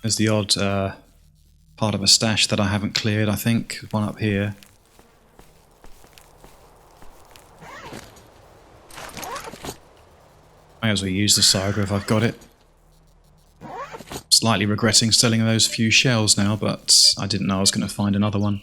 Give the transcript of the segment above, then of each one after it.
There's the odd part of a stash that I haven't cleared, I think. One up here. May as well use the Saga if I've got it. Slightly regretting selling those few shells now, but I didn't know I was going to find another one.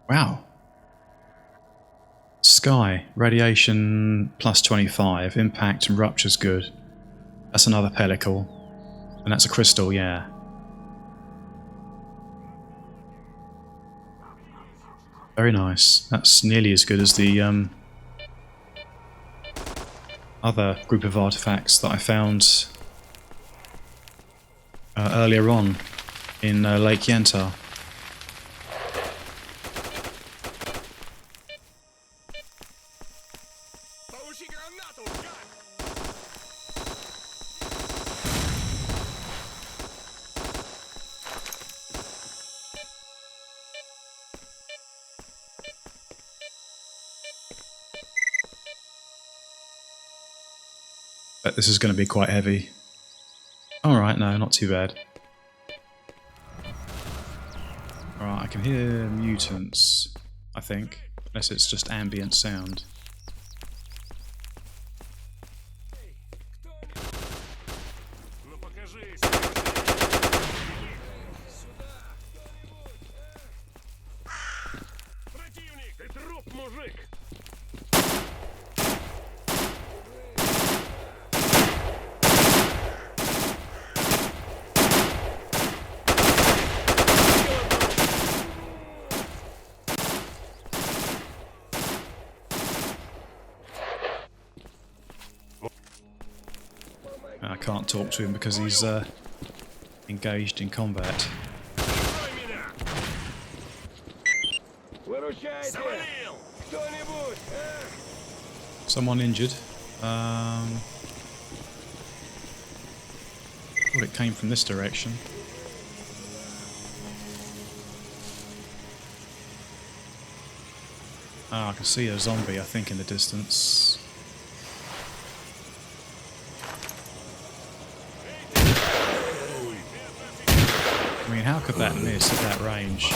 Wow. Sky, radiation plus 25, impact and rupture's good. That's another pellicle. And that's a crystal, yeah. Very nice. That's nearly as good as the other group of artifacts that I found earlier on in Lake Yantar. But this is going to be quite heavy. Alright, no, not too bad. Alright, I can hear mutants, I think. Unless it's just ambient sound. I can't talk to him because he's engaged in combat. Someone injured. Thought it came from this direction. Ah, I can see a zombie, I think, in the distance. I mean, how could that miss at that range?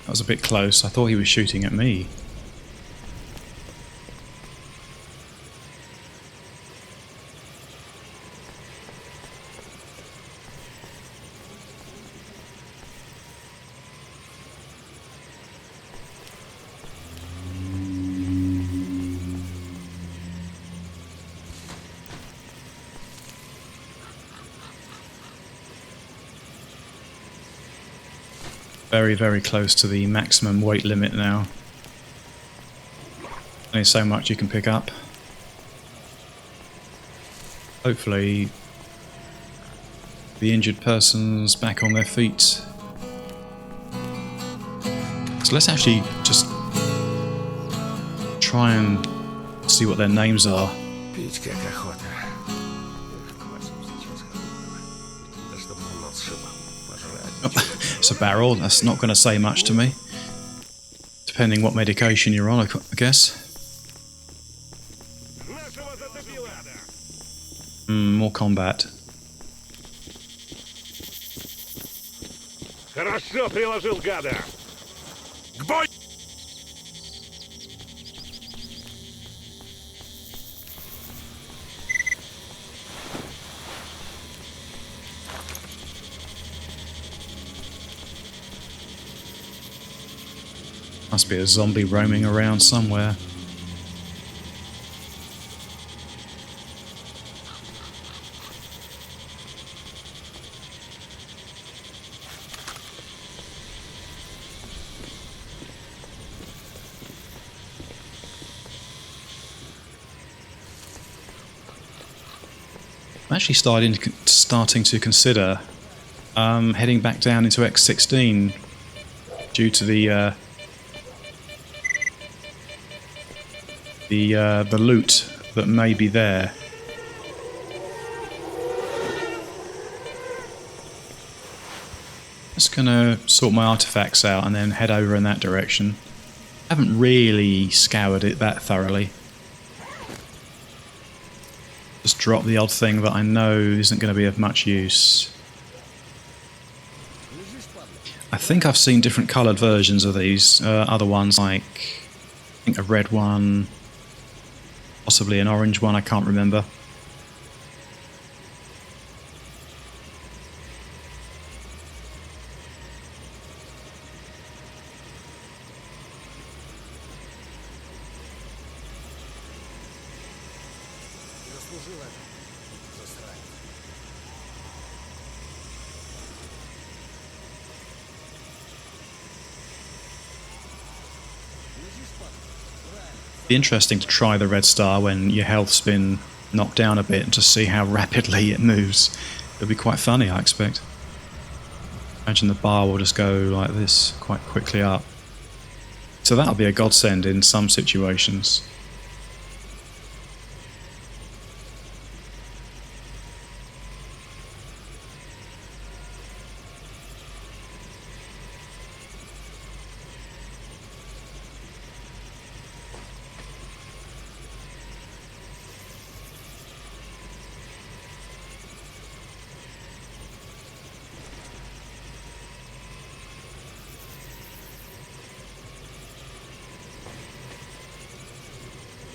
That was a bit close. I thought he was shooting at me. Very, very close to the maximum weight limit now. Only so much you can pick up. Hopefully the injured person's back on their feet. So let's actually just try and see what their names are. It's a barrel, that's not going to say much to me. Depending what medication you're on, I guess. combat. Хорошо приложил, гада! К бою! Must be a zombie roaming around somewhere. I'm actually starting to consider heading back down into X16 due to the loot that may be there. Just gonna sort my artifacts out and then head over in that direction. I haven't really scoured it that thoroughly. Just drop the odd thing that I know isn't going to be of much use. I think I've seen different coloured versions of these. Other ones like, I think a red one, possibly an orange one, I can't remember. Be interesting to try the red star when your health's been knocked down a bit and to see how rapidly it moves. It'll be quite funny, I expect. Imagine the bar will just go like this quite quickly up. So that'll be a godsend in some situations.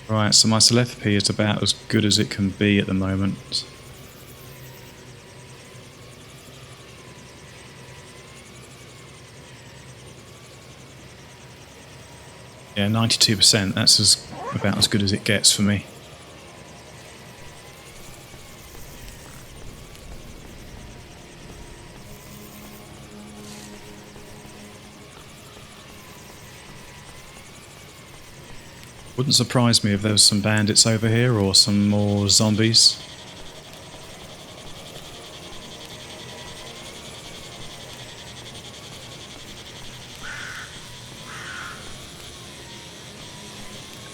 Right, so my telepathy is about as good as it can be at the moment. Yeah, 92%, that's about as good as it gets for me. Wouldn't surprise me if there was some bandits over here or some more zombies.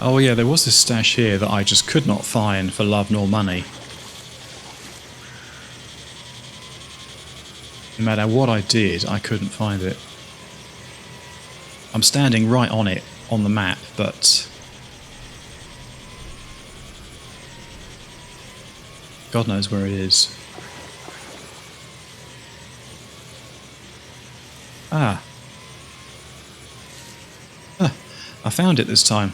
Oh yeah, there was this stash here that I just could not find for love nor money. No matter what I did, I couldn't find it. I'm standing right on it, on the map, but God knows where it is. Ah. I found it this time.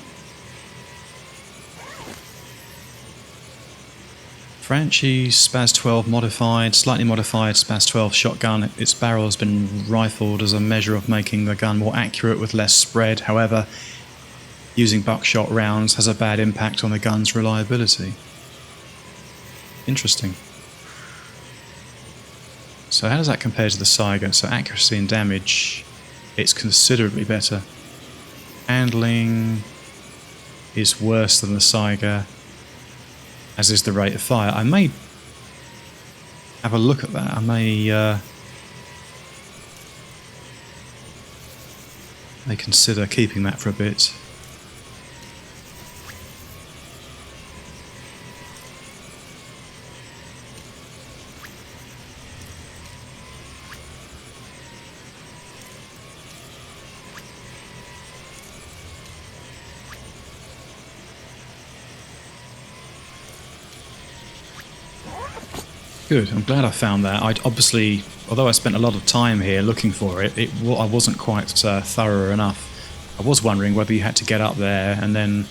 Franchi's S.T.A.L.K.E.R modified, slightly modified S.T.A.L.K.E.R shotgun. Its barrel has been rifled as a measure of making the gun more accurate with less spread. However, using buckshot rounds has a bad impact on the gun's reliability. Interesting. So how does that compare to the S.T.A.L.K.E.R? So accuracy and damage, it's considerably better. Handling is worse than the S.T.A.L.K.E.R, as is the rate of fire. I may have a look at that. I may consider keeping that for a bit. Good. I'm glad I found that. I'd obviously, although I spent a lot of time here looking for it, I wasn't quite thorough enough. I was wondering whether you had to get up there and then,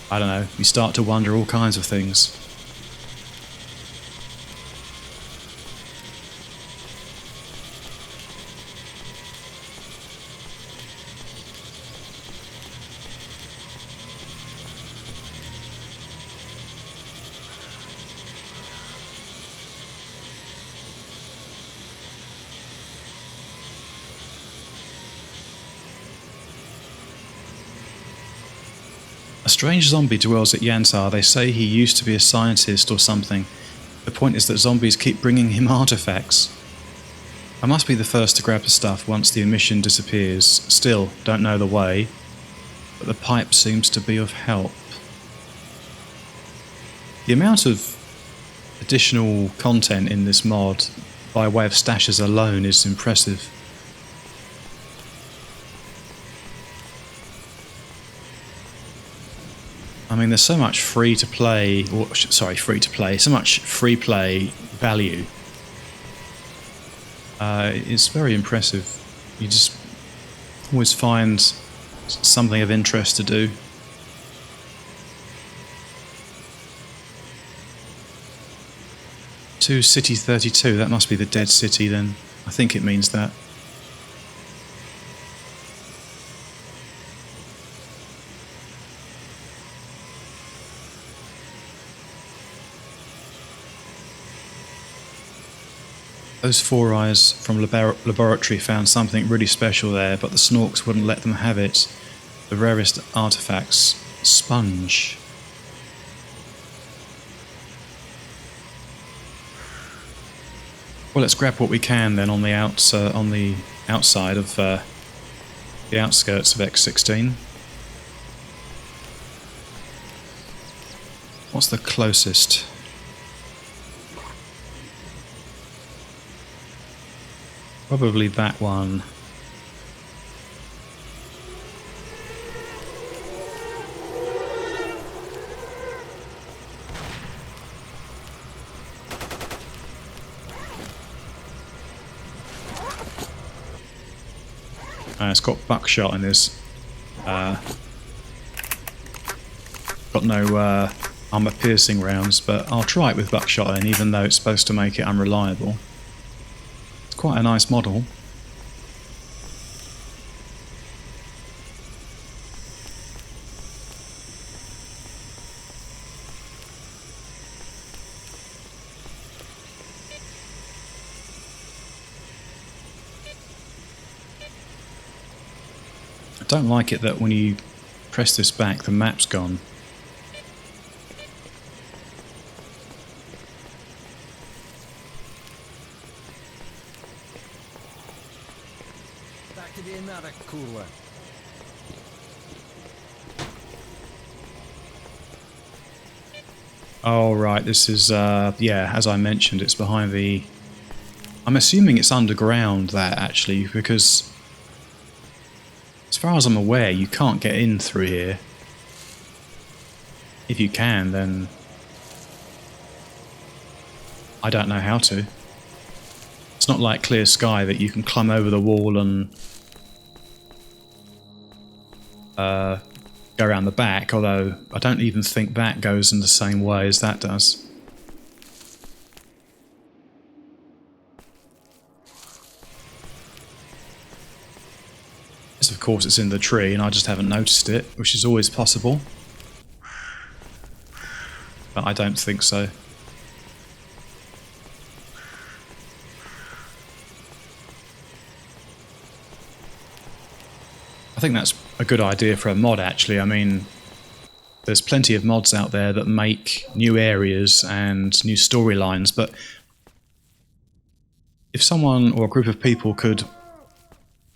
I don't know, you start to wonder all kinds of things. A strange zombie dwells at Yantar. They say he used to be a scientist or something. The point is that zombies keep bringing him artifacts. I must be the first to grab the stuff once the emission disappears. Still, don't know the way, but the pipe seems to be of help. The amount of additional content in this mod by way of stashes alone is impressive. I mean, there's so much free to play, so much free play value. It's very impressive. You just always find something of interest to do. To City 32, that must be the dead city then. I think it means that. Those Four Eyes from laboratory found something really special there, but the Snorks wouldn't let them have it. The rarest artifacts. Sponge. Well, let's grab what we can then on the outside of the outskirts of X16. What's the closest? Probably that one. It's got buckshot in this. Got no armor piercing rounds, but I'll try it with buckshot in, even though it's supposed to make it unreliable. It's quite a nice model. I don't like it that when you press this back, the map's gone. Back to the another cooler. Oh right, this is yeah, as I mentioned, it's behind the... I'm assuming it's underground, that actually, because as far as I'm aware, you can't get in through here. If you can, then I don't know how to. It's not like Clear Sky that you can climb over the wall and go around the back, although I don't even think that goes in the same way as that does. Of course it's in the tree and I just haven't noticed it, which is always possible. But I don't think so. I think that's a good idea for a mod actually. I mean, there's plenty of mods out there that make new areas and new storylines, but if someone or a group of people could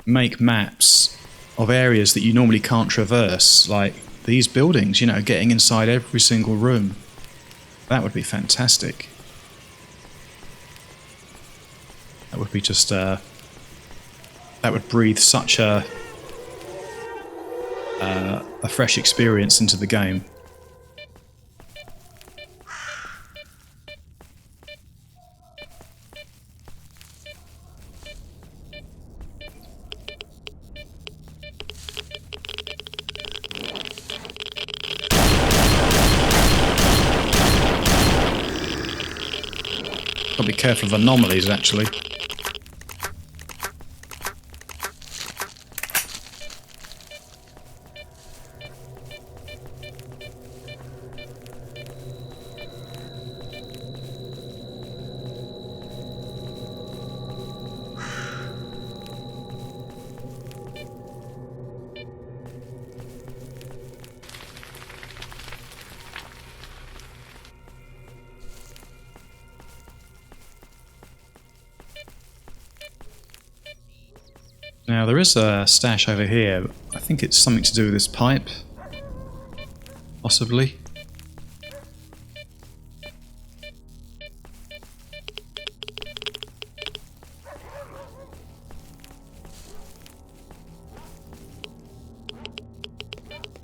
make maps of areas that you normally can't traverse, like these buildings, you know, getting inside every single room, that would be fantastic. That would be just, that would breathe such a fresh experience into the game. Got to be careful of anomalies, actually. Now, there is a stash over here. I think it's something to do with this pipe. Possibly.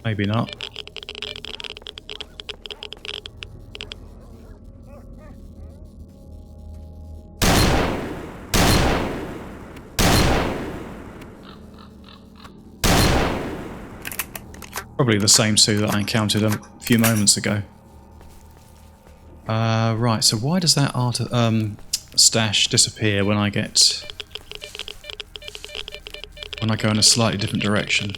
Maybe not. Probably the same two that I encountered a few moments ago. Right, so why does that stash disappear when I go in a slightly different direction?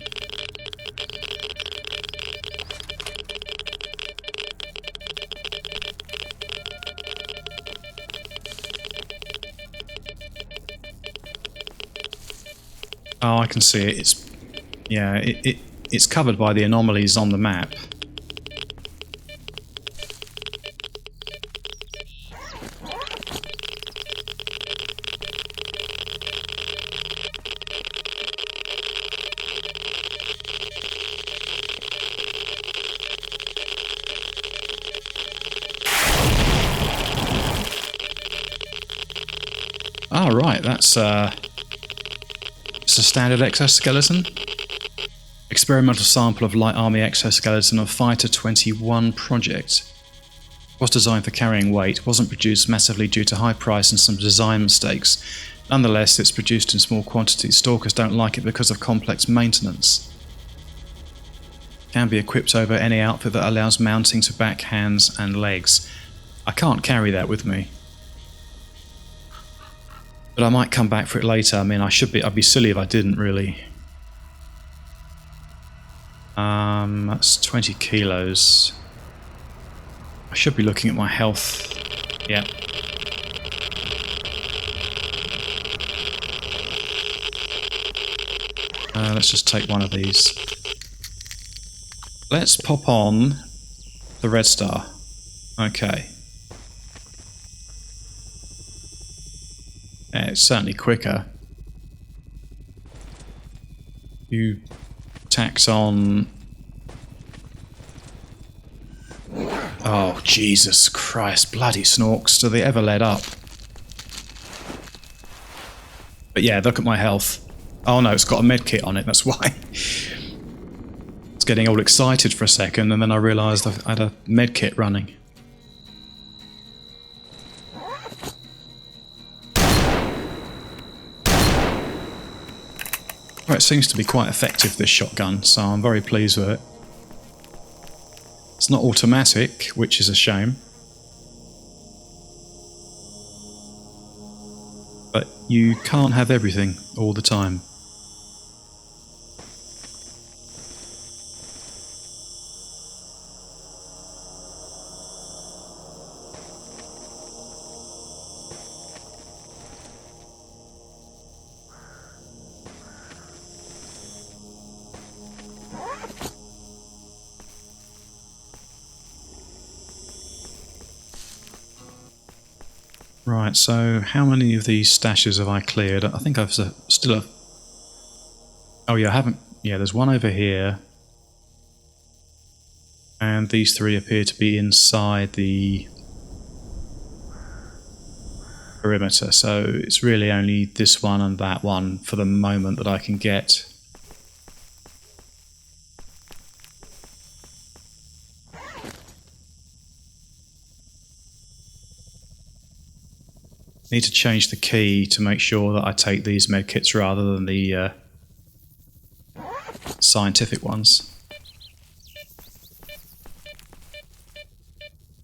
Oh, I can see it. It's covered by the anomalies on the map. Ah, right, that's it's a standard exoskeleton. Experimental sample of light army exoskeleton of Fighter 21 project. Was designed for carrying weight, wasn't produced massively due to high price and some design mistakes. Nonetheless, it's produced in small quantities. Stalkers don't like it because of complex maintenance. Can be equipped over any outfit that allows mounting to back, hands and legs. I can't carry that with me. But I might come back for it later. I mean, I'd be silly if I didn't, really. That's 20 kilos. I should be looking at my health. Yeah. Let's just take one of these. Let's pop on the Red Star. Okay. Yeah, it's certainly quicker. You tax on... Oh, Jesus Christ, bloody snorks, do they ever let up? But yeah, look at my health. Oh no, it's got a med kit on it, that's why. It's getting all excited for a second, and then I realised I had a med kit running. Well, it seems to be quite effective, this shotgun, so I'm very pleased with it. It's not automatic, which is a shame. But you can't have everything all the time. Right, so how many of these stashes have I cleared? I think I've still... Oh yeah, I haven't... Yeah, there's one over here. And these three appear to be inside the perimeter, so it's really only this one and that one for the moment that I can get. Need to change the key to make sure that I take these medkits rather than the scientific ones.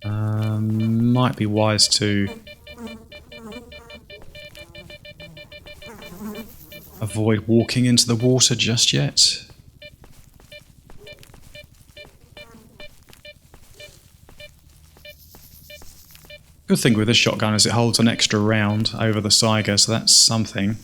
Might be wise to avoid walking into the water just yet. Good thing with this shotgun is it holds an extra round over the Saiga, so that's something.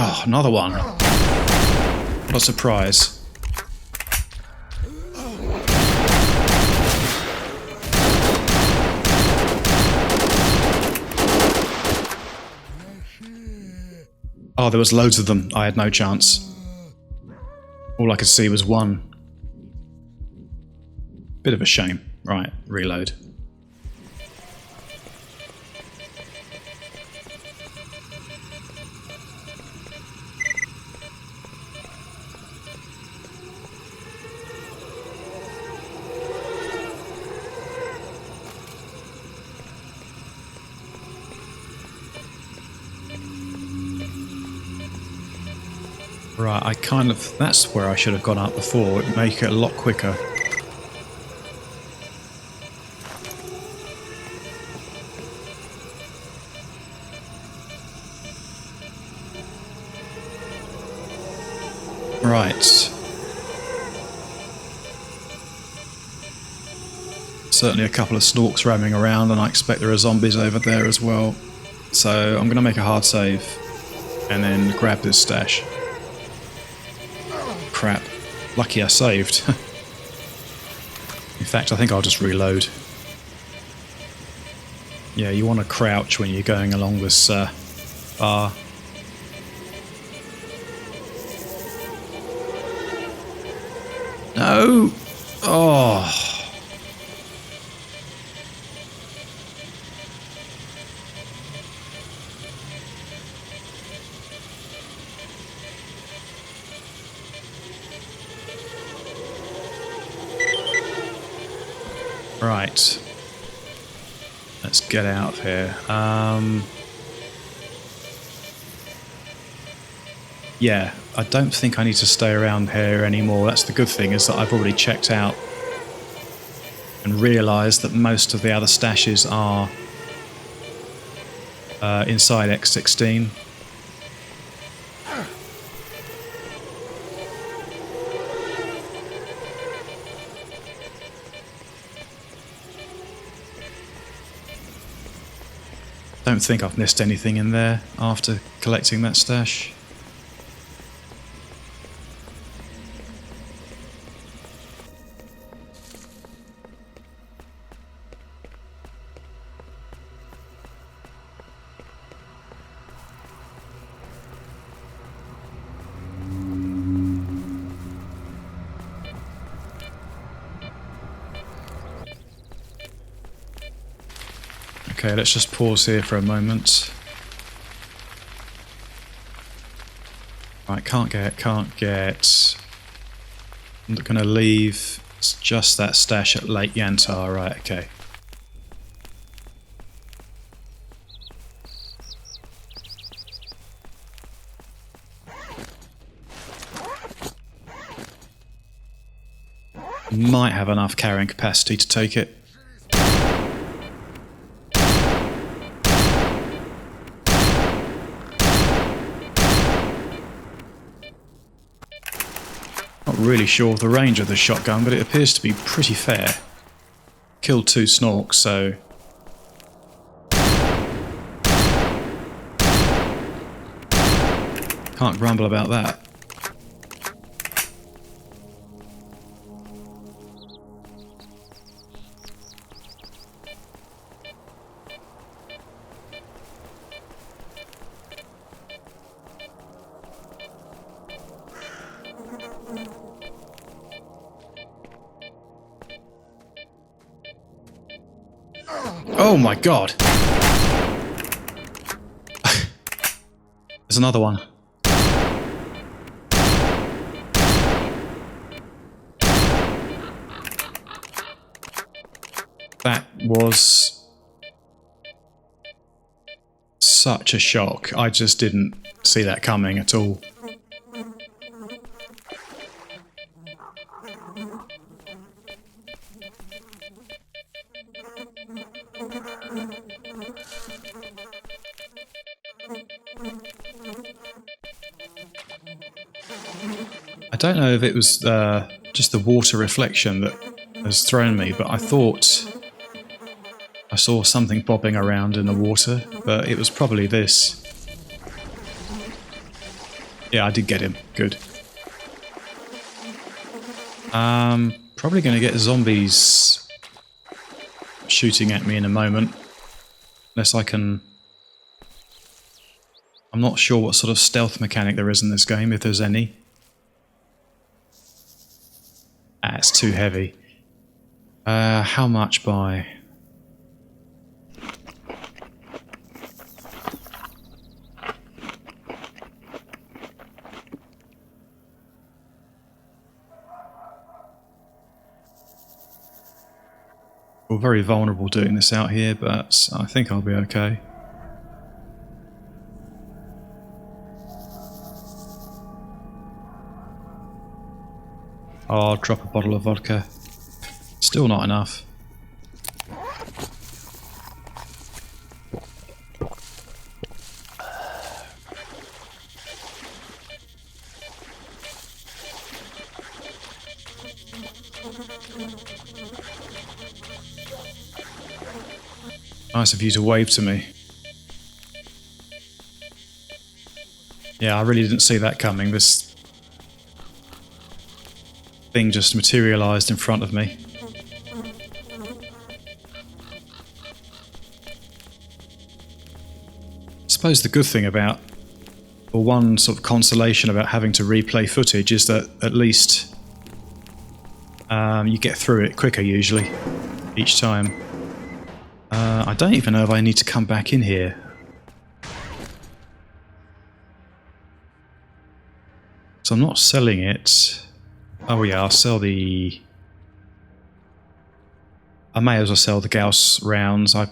Oh, another one. What a surprise. Oh, there was loads of them. I had no chance. All I could see was one. Bit of a shame. Right, reload. Right, I kind of... That's where I should have gone up before. It'd make it a lot quicker. Right. Certainly a couple of snorks roaming around, and I expect there are zombies over there as well. So I'm going to make a hard save and then grab this stash. Crap. Lucky I saved. In fact, I think I'll just reload. Yeah, you want to crouch when you're going along this bar. No! Oh! Right. Let's get out of here. Yeah, I don't think I need to stay around here anymore. That's the good thing, is that I've already checked out and realised that most of the other stashes are inside X16. Don't think I've missed anything in there after collecting that stash. Okay, let's just pause here for a moment. Right, can't get. I'm not going to leave just that stash at Lake Yantar, right, okay. Might have enough carrying capacity to take it. Not really sure of the range of the shotgun, but it appears to be pretty fair. Killed 2 snorks, so... Can't grumble about that. Oh my god! There's another one. That was such a shock. I just didn't see that coming at all. I don't know if it was just the water reflection that has thrown me, but I thought I saw something bobbing around in the water, but it was probably this. Yeah, I did get him. Good. Probably going to get zombies shooting at me in a moment. Unless I can... I'm not sure what sort of stealth mechanic there is in this game, if there's any. Ah, it's too heavy. How much by... We're very vulnerable doing this out here, but I think I'll be okay. I'll drop a bottle of vodka. Still not enough. Nice of you to wave to me. Yeah, I really didn't see that coming. This thing just materialized in front of me. I suppose the good thing about, or one sort of consolation about having to replay footage is that at least you get through it quicker usually, each time. I don't even know if I need to come back in here. So I'm not selling it. Oh yeah, I'll sell the... I may as well sell the Gauss rounds. I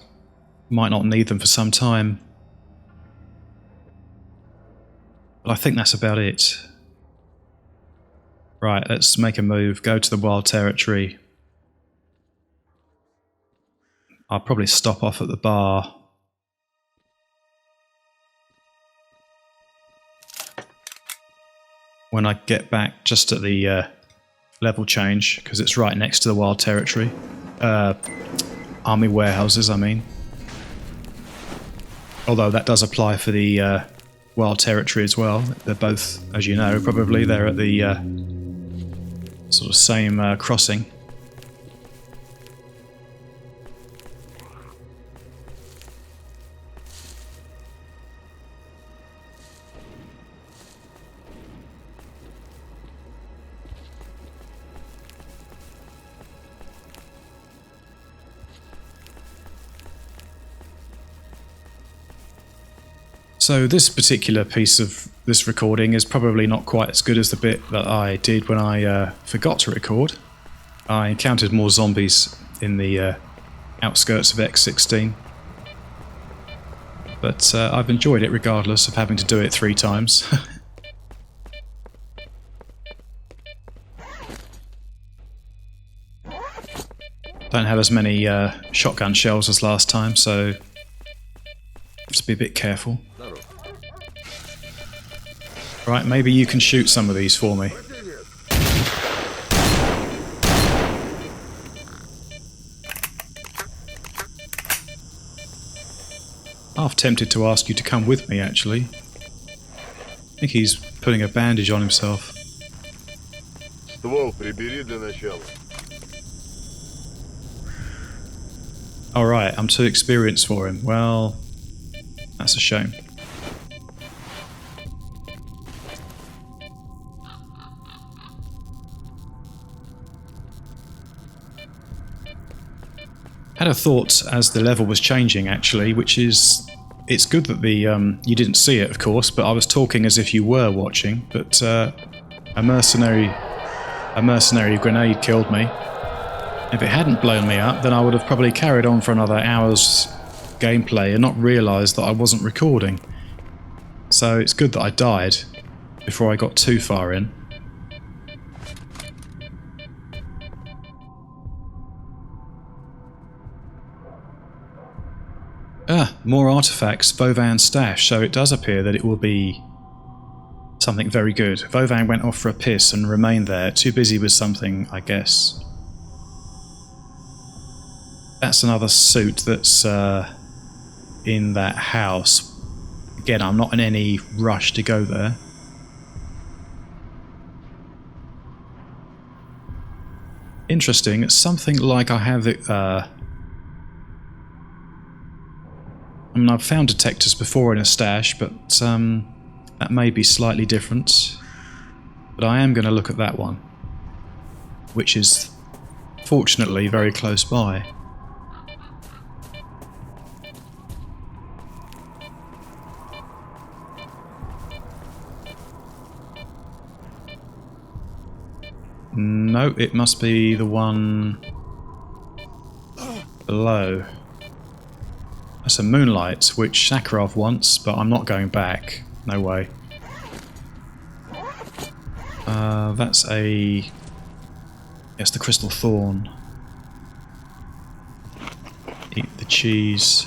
might not need them for some time. But I think that's about it. Right, let's make a move. Go to the wild territory. I'll probably stop off at the bar. When I get back just at the level change, because it's right next to the wild territory. Army warehouses, I mean. Although that does apply for the wild territory as well. They're both, as you know, probably they're at the sort of same crossing. So this particular piece of this recording is probably not quite as good as the bit that I did when I forgot to record. I encountered more zombies in the outskirts of X16. But I've enjoyed it regardless of having to do it 3 times. Don't have as many shotgun shells as last time, so have to be a bit careful. Right, maybe you can shoot some of these for me. Half tempted to ask you to come with me, actually. I think he's putting a bandage on himself. Ствол прибери для начала. Alright, I'm too experienced for him. Well, that's a shame. Had a thought as the level was changing, actually, which is it's good that the you didn't see it, of course, but I was talking as if you were watching. But a mercenary grenade killed me. If it hadn't blown me up, then I would have probably carried on for another hour's gameplay and not realised that I wasn't recording. So it's good that I died before I got too far in. More artifacts, Vovan stash, so it does appear that it will be something very good. Vovan went off for a piss and remained there, too busy with something, I guess. That's another suit that's in that house. Again, I'm not in any rush to go there. Interesting, it's something like I have it... I mean, I've found detectors before in a stash, but that may be slightly different. But I am going to look at that one, which is fortunately very close by. No, it must be the one below. That's a Moonlight, which Sakharov wants, but I'm not going back. No way. That's a... Yes, the Crystal Thorn. Eat the cheese.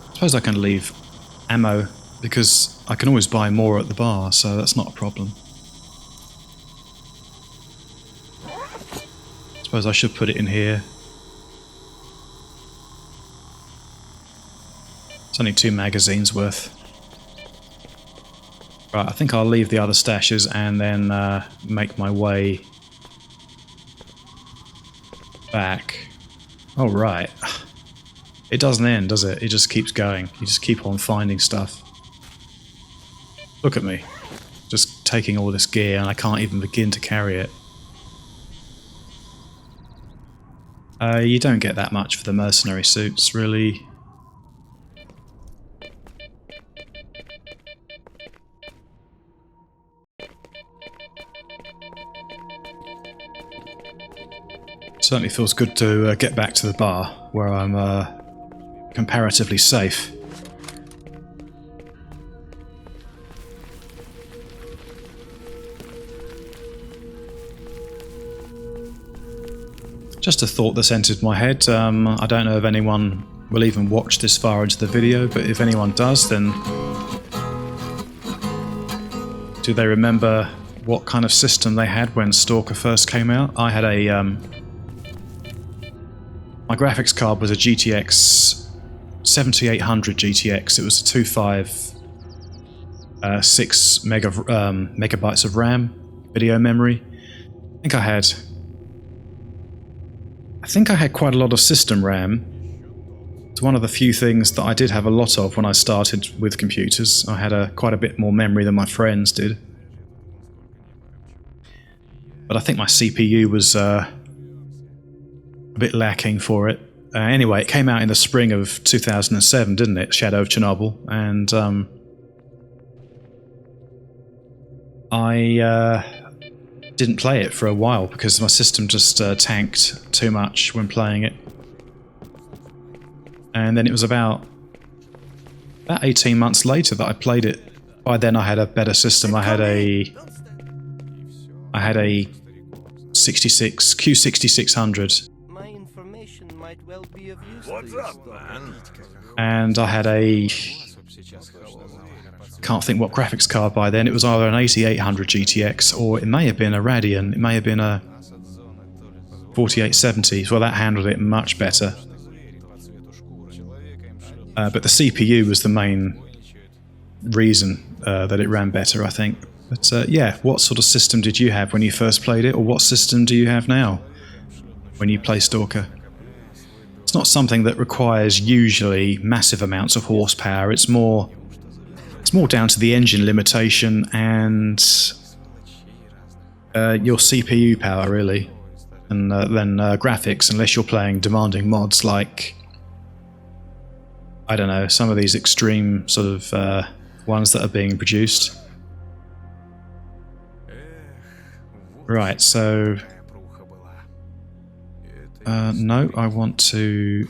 I suppose I can leave ammo, because I can always buy more at the bar, so that's not a problem. I suppose I should put it in here. It's only 2 magazines worth. Right, I think I'll leave the other stashes and then make my way back. Oh, right. It doesn't end, does it? It just keeps going. You just keep on finding stuff. Look at me. Just taking all this gear and I can't even begin to carry it. You don't get that much for the mercenary suits, really. Certainly feels good to get back to the bar, where I'm comparatively safe. Just a thought that's entered my head. I don't know if anyone will even watch this far into the video, but if anyone does, then do they remember what kind of system they had when S.T.A.L.K.E.R first came out? I had a... my graphics card was a GTX 7800 GTX. It was a 256 megabytes of RAM video memory. I think I had quite a lot of system RAM. It's one of the few things that I did have a lot of when I started with computers. I had quite a bit more memory than my friends did. But I think my CPU was a bit lacking for it. Anyway, it came out in the spring of 2007, didn't it? Shadow of Chernobyl. And I didn't play it for a while because my system just tanked too much when playing it. And then it was about 18 months later that I played it. By then I had a better system. I had a Q6600. What's up, man? And I had a... can't think what graphics card by then. It was either an 8800 GTX or it may have been a Radeon. It may have been a 4870. Well, that handled it much better. But the CPU was the main reason that it ran better, I think. But yeah, what sort of system did you have when you first played it, or what system do you have now when you play S.T.A.L.K.E.R? It's not something that requires usually massive amounts of horsepower. It's more down to the engine limitation and your CPU power, really, and then graphics, unless you're playing demanding mods like I don't know, some of these extreme sort of ones that are being produced. Right, so no, I want to...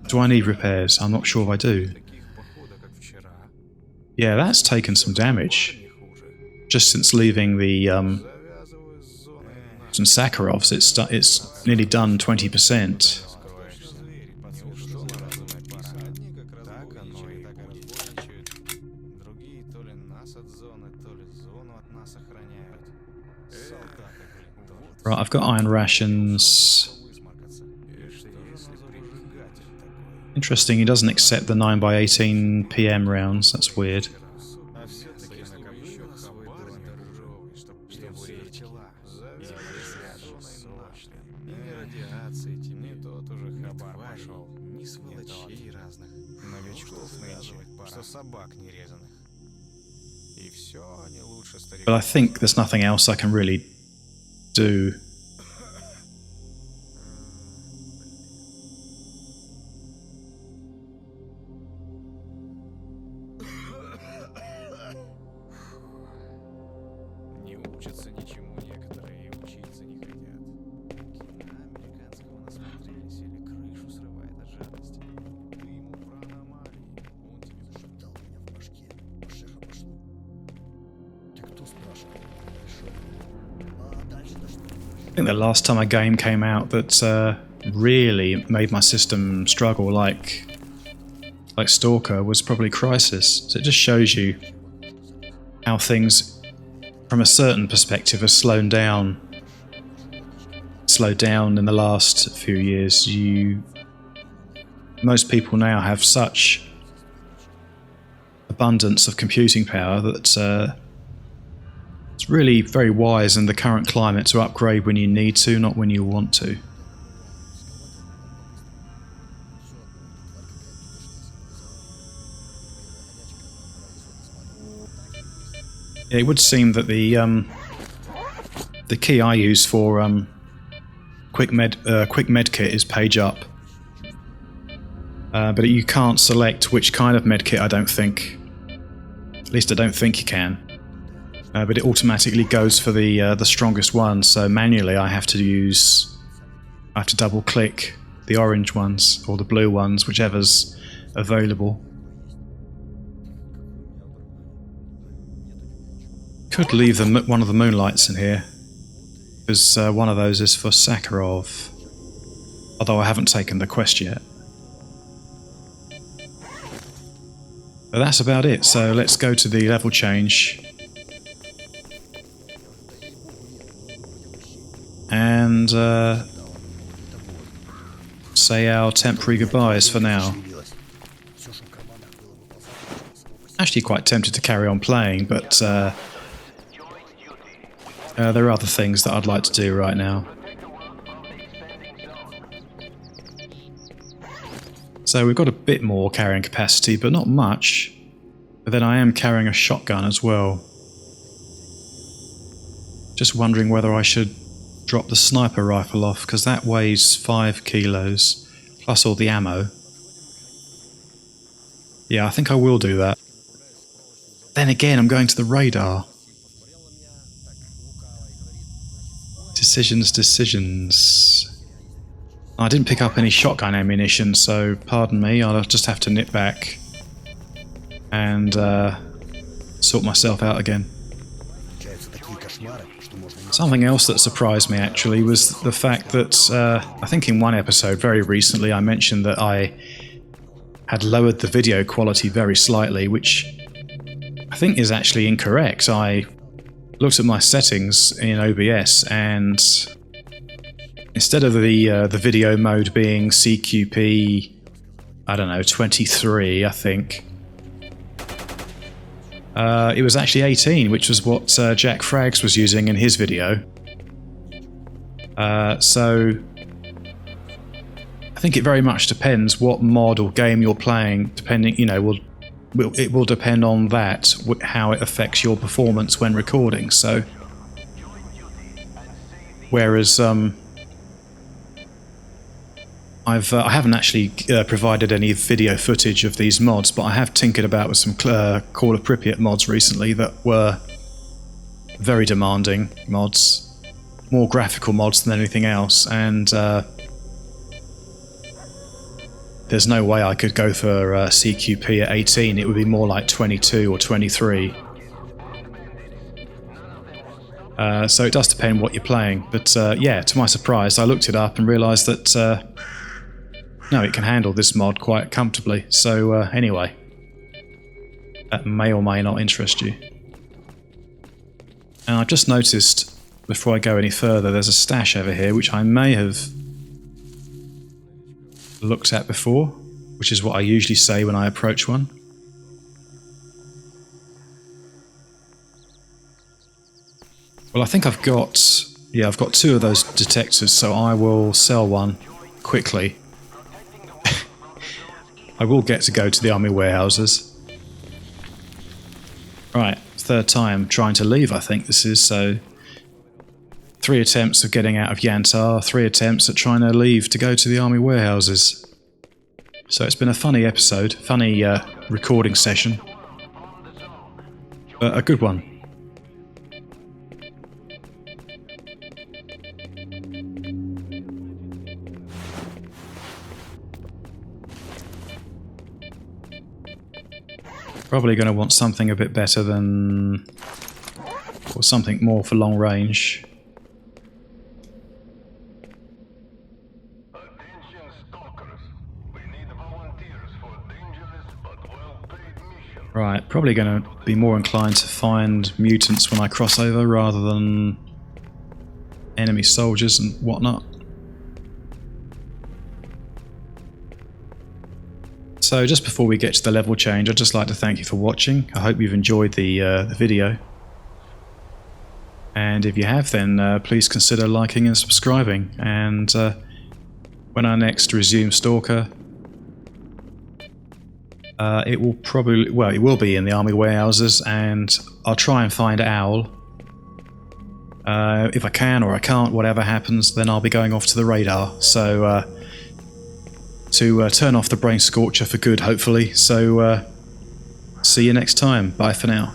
Do I need repairs? I'm not sure if I do. Yeah, that's taken some damage. Just since leaving the some Sakharovs, it's nearly done 20%. Right, I've got iron rations. Interesting, he doesn't accept the 9x18 PM rounds. That's weird. But I think there's nothing else I can really do. I think the last time a game came out that really made my system struggle like S.T.A.L.K.E.R was probably Crisis. So it just shows you how things, from a certain perspective, have slowed down in the last few years. Most people now have such abundance of computing power that it's really very wise in the current climate to upgrade when you need to, not when you want to. Yeah, it would seem that the key I use for quick med kit is page up, but you can't select which kind of med kit. I don't think. At least I don't think you can. But it automatically goes for the strongest one. So manually, I have to double click the orange ones or the blue ones, whichever's available. Could leave one of the moonlights in here, because one of those is for Sakharov. Although I haven't taken the quest yet. But that's about it. So let's go to the level change. And say our temporary goodbyes for now. Actually quite tempted to carry on playing, but there are other things that I'd like to do right now. So we've got a bit more carrying capacity, but not much. But then I am carrying a shotgun as well. Just wondering whether I should drop the sniper rifle off, because that weighs 5 kilos, plus all the ammo. Yeah, I think I will do that. Then again, I'm going to the radar. Decisions. I didn't pick up any shotgun ammunition, so pardon me, I'll just have to nip back and sort myself out again. Something else that surprised me actually was the fact that I think in one episode very recently I mentioned that I had lowered the video quality very slightly, which I think is actually incorrect. I looked at my settings in OBS, and instead of the video mode being CQP, I don't know, 23, I think, it was actually 18, which was what Jack Frags was using in his video. So I think it very much depends what mod or game you're playing. Depending, it will depend on that, how it affects your performance when recording. So, whereas I haven't actually provided any video footage of these mods, but I have tinkered about with some Call of Pripyat mods recently that were very demanding mods, more graphical mods than anything else, and there's no way I could go for CQP at 18. It would be more like 22 or 23. So it does depend what you're playing, but yeah, to my surprise, I looked it up and realised that no, it can handle this mod quite comfortably. So anyway, that may or may not interest you. And I've just noticed, before I go any further, there's a stash over here which I may have looked at before, which is what I usually say when I approach one. Well, I think I've got two of those detectors, so I will sell one quickly. I will get to go to the army warehouses. Right, third time trying to leave, I think this is, so 3 attempts of getting out of Yantar, 3 attempts at trying to leave to go to the army warehouses. So it's been a funny episode, funny recording session, but a good one. Probably going to want something a bit better than, or something more for long range. Attention stalkers. We need volunteers for dangerous but well-paid missions. Right, probably going to be more inclined to find mutants when I cross over rather than enemy soldiers and whatnot. So just before we get to the level change, I'd just like to thank you for watching. I hope you've enjoyed the video. And if you have, then please consider liking and subscribing. And when I next resume Stalker, it will probably, well, it will be in the army warehouses, and I'll try and find S.T.A.L.K.E.R. If I can or I can't, whatever happens, then I'll be going off to the radar. So to turn off the brain scorcher for good, hopefully. So see you next time. Bye for now.